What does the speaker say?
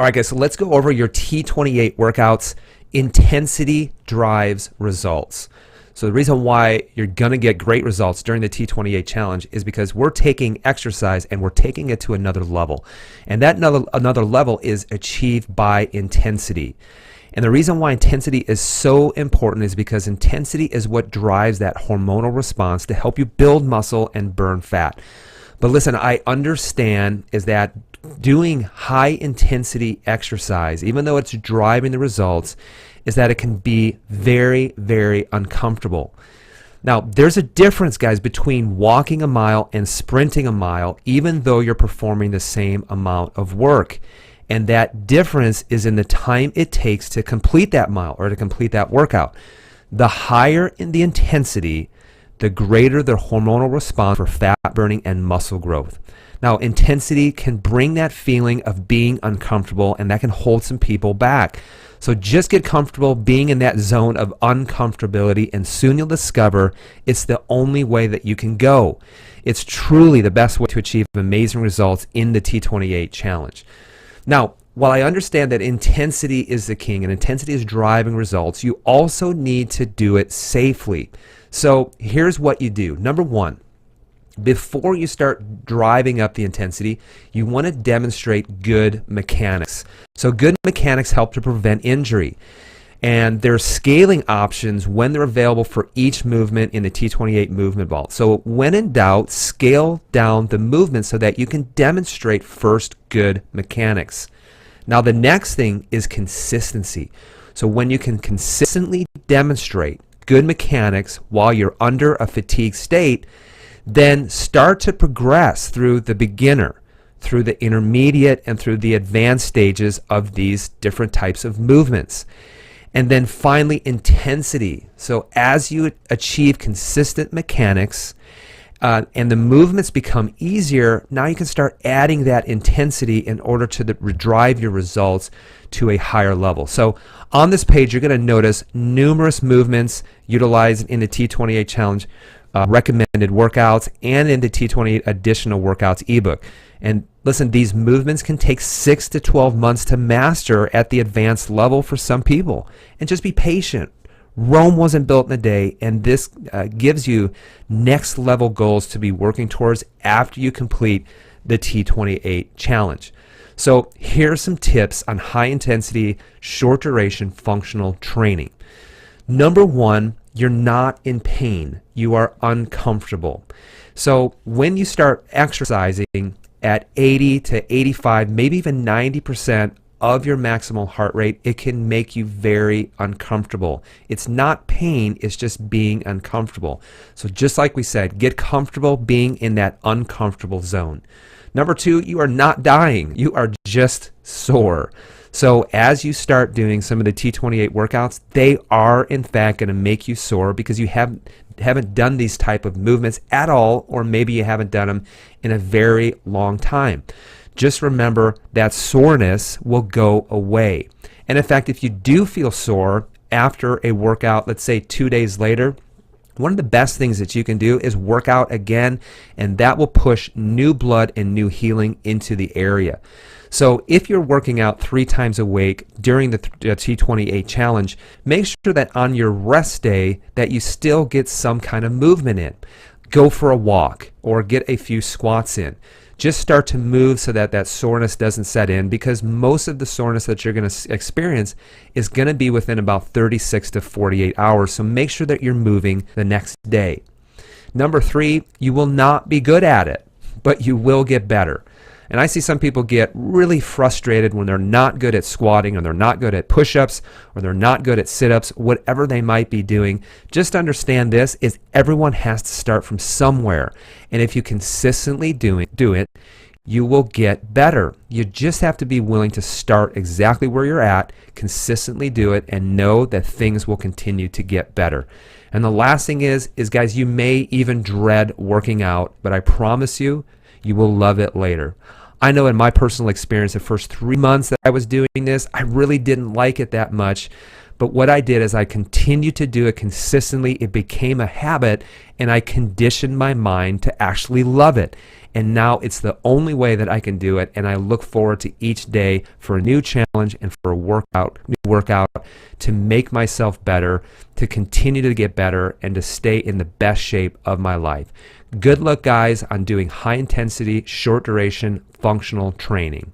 All right, guys, so let's go over your T28 workouts. Intensity drives results. So the reason why you're going to get great results during the T28 challenge is because we're taking exercise and we're taking it to another level. And that another level is achieved by intensity. And the reason why intensity is so important is because intensity is what drives that hormonal response to help you build muscle and burn fat. But listen, I understand is that doing high intensity exercise, even though it's driving the results, is that it can be very, very uncomfortable. Now, there's a difference, guys, between walking a mile and sprinting a mile, even though you're performing the same amount of work. And that difference is in the time it takes to complete that mile or to complete that workout. The higher in the intensity, the greater the hormonal response for fat burning and muscle growth. Now, intensity can bring that feeling of being uncomfortable, and that can hold some people back. So just get comfortable being in that zone of uncomfortability, and soon you'll discover it's the only way that you can go. It's truly the best way to achieve amazing results in the T28 challenge. Now, while I understand that intensity is the king and intensity is driving results, you also need to do it safely. So here's what you do. Number one, before you start driving up the intensity, you want to demonstrate good mechanics. So good mechanics help to prevent injury. And there are scaling options when they're available for each movement in the T28 movement ball. So when in doubt, scale down the movement so that you can demonstrate first good mechanics. Now the next thing is consistency. So when you can consistently demonstrate good mechanics while you're under a fatigue state, then start to progress through the beginner, through the intermediate, and through the advanced stages of these different types of movements. And then finally, intensity. So as you achieve consistent mechanics and the movements become easier, now you can start adding that intensity in order to drive your results to a higher level. So on this page, you're going to notice numerous movements utilized in the T28 challenge, recommended workouts, and in the T28 additional workouts ebook. And listen, these movements can take 6 to 12 months to master at the advanced level for some people. And just be patient. Rome wasn't built in a day, and this gives you next level goals to be working towards after you complete the T28 challenge. So here are some tips on high intensity, short duration functional training. Number one, you're not in pain. You are uncomfortable. So when you start exercising at 80 to 85, maybe even 90% of your maximal heart rate, it can make you very uncomfortable. It's not pain, it's just being uncomfortable. So just like we said, get comfortable being in that uncomfortable zone. Number two, you are not dying. You are just sore. So as you start doing some of the T28 workouts, they are in fact going to make you sore because you haven't done these type of movements at all, or maybe you haven't done them in a very long time. Just remember that soreness will go away. And in fact, if you do feel sore after a workout, let's say 2 days later, one of the best things that you can do is work out again, and that will push new blood and new healing into the area. So if you're working out 3 times a week during the T28 challenge, make sure that on your rest day that you still get some kind of movement in. Go for a walk or get a few squats in. Just start to move so that that soreness doesn't set in, because most of the soreness that you're going to experience is going to be within about 36 to 48 hours. So make sure that you're moving the next day. Number 3, you will not be good at it, but you will get better. And I see some people get really frustrated when they're not good at squatting, or they're not good at push-ups, or they're not good at sit-ups, whatever they might be doing. Just understand this is everyone has to start from somewhere. And if you consistently do it, you will get better. You just have to be willing to start exactly where you're at, consistently do it, and know that things will continue to get better. And the last thing is guys, you may even dread working out, but I promise you, you will love it later. I know in my personal experience, the first 3 months that I was doing this, I really didn't like it that much. But what I did is I continued to do it consistently. It became a habit, and I conditioned my mind to actually love it. And now it's the only way that I can do it, and I look forward to each day for a new challenge and for a new workout to make myself better, to continue to get better, and to stay in the best shape of my life. Good luck, guys, on doing high intensity, short duration, functional training.